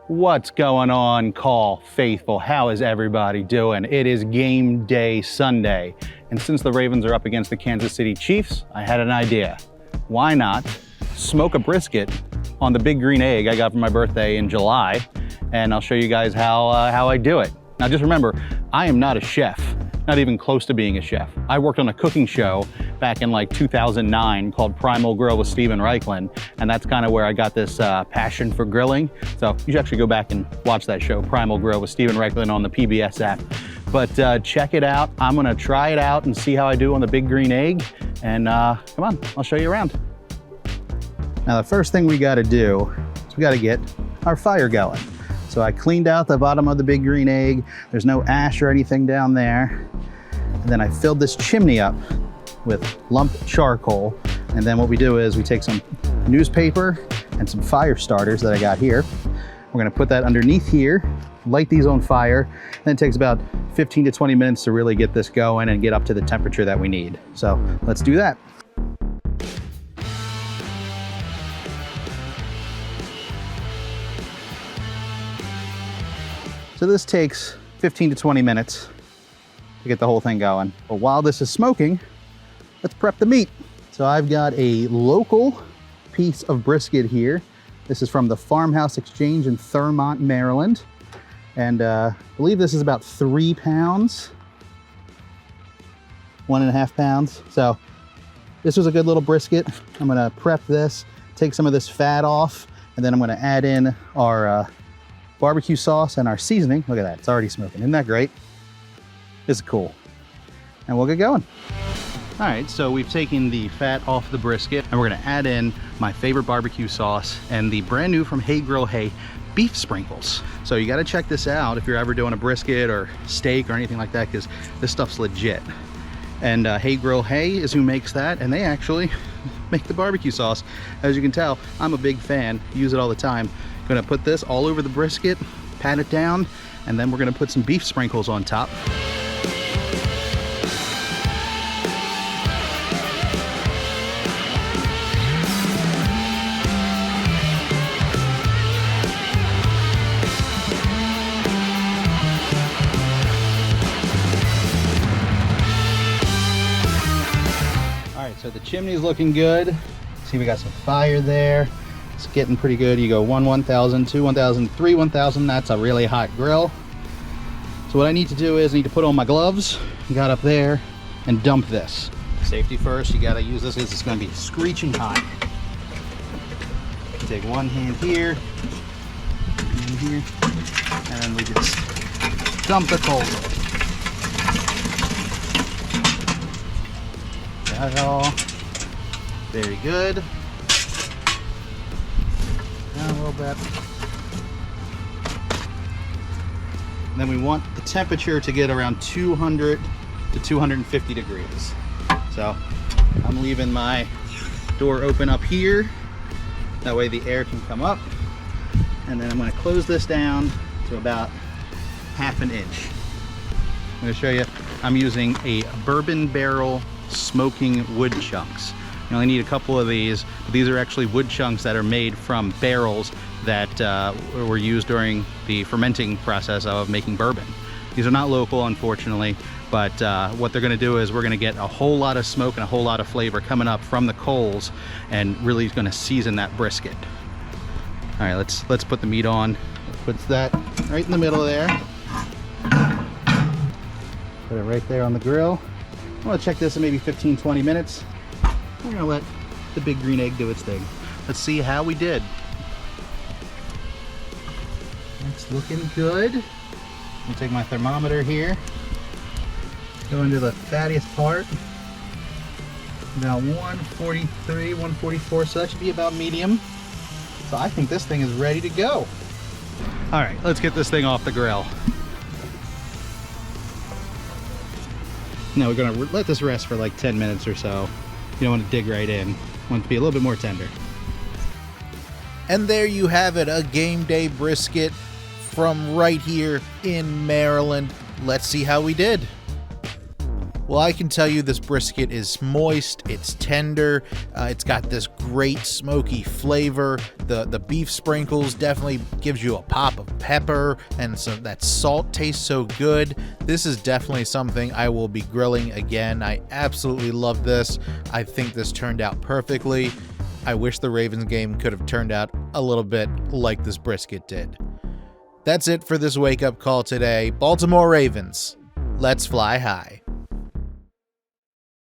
What's going on, Call faithful? How is everybody doing? It is game day Sunday, and since the Ravens are up against the Kansas City Chiefs, I had an idea. Why not smoke a brisket on the big green egg I got for my birthday in July, and I'll show you guys how I do it. Now just remember, I am not a chef, not even close to being a chef. I worked on a cooking show back in like 2009 called Primal Grill with Steven Reichlin, and that's kind of where I got this passion for grilling. So you should actually go back and watch that show, Primal Grill with Steven Reichlin, on the PBS app. But check it out. I'm gonna try it out and see how I do on the big green egg. And come on, I'll show you around. Now the first thing we gotta do is we gotta get our fire going. So I cleaned out the bottom of the big green egg. There's no ash or anything down there. And then I filled this chimney up with lumped charcoal. And then what we do is we take some newspaper and some fire starters that I got here. We're gonna put that underneath here, light these on fire. Then it takes about 15 to 20 minutes to really get this going and get up to the temperature that we need. So let's do that. So this takes 15 to 20 minutes to get the whole thing going. But while this is smoking, let's prep the meat. So I've got a local piece of brisket here. This is from the Farmhouse Exchange in Thurmont, Maryland. And I believe this is about 3 pounds, 1.5 pounds. So this was a good little brisket. I'm gonna prep this, take some of this fat off, and then I'm gonna add in our barbecue sauce and our seasoning. Look at that, it's already smoking. Isn't that great? This is cool. And we'll get going. All right, so we've taken the fat off the brisket, and we're gonna add in my favorite barbecue sauce and the brand new from Hey Grill Hey Beef Sprinkles. So you gotta check this out if you're ever doing a brisket or steak or anything like that, because this stuff's legit. And Hey Grill Hey is who makes that, and they actually make the barbecue sauce. As you can tell, I'm a big fan, use it all the time. Gonna put this all over the brisket, pat it down, and then we're gonna put some beef sprinkles on top. All right, so the chimney's looking good. See, we got some fire there. It's getting pretty good. You go 1,000, 2, 1,000, 3, 1,000. That's a really hot grill. So what I need to do is I need to put on my gloves, got up there, and dump this. Safety first, you gotta use this because it's gonna be screeching hot. Take one hand here, and then we just dump the coals in. Got it all. Very good. A little bit. And then we want the temperature to get around 200 to 250 degrees. So I'm leaving my door open up here. That way the air can come up. And then I'm going to close this down to about 1/2 inch. I'm going to show you, I'm using a bourbon barrel smoking wood chunks. You only need a couple of these, but these are actually wood chunks that are made from barrels that were used during the fermenting process of making bourbon. These are not local, unfortunately, but what they're gonna do is we're gonna get a whole lot of smoke and a whole lot of flavor coming up from the coals, and really gonna season that brisket. All right, let's put the meat on. Put that right in the middle there. Put it right there on the grill. I'm gonna check this in maybe 15, 20 minutes. We're gonna let the big green egg do its thing. Let's see how we did. It's looking good. I'll take my thermometer here. Go into the fattiest part. About 143, 144, so that should be about medium. So I think this thing is ready to go. All right, let's get this thing off the grill. Now we're gonna let this rest for like 10 minutes or so. You don't want to dig right in. You want it to be a little bit more tender. And there you have it, a game day brisket from right here in Maryland. Let's see how we did. Well, I can tell you this brisket is moist, it's tender, it's got this great smoky flavor. The beef sprinkles definitely gives you a pop of pepper, and so that salt tastes so good. This is definitely something I will be grilling again. I absolutely love this. I think this turned out perfectly. I wish the Ravens game could have turned out a little bit like this brisket did. That's it for this wake-up call today. Baltimore Ravens, let's fly high.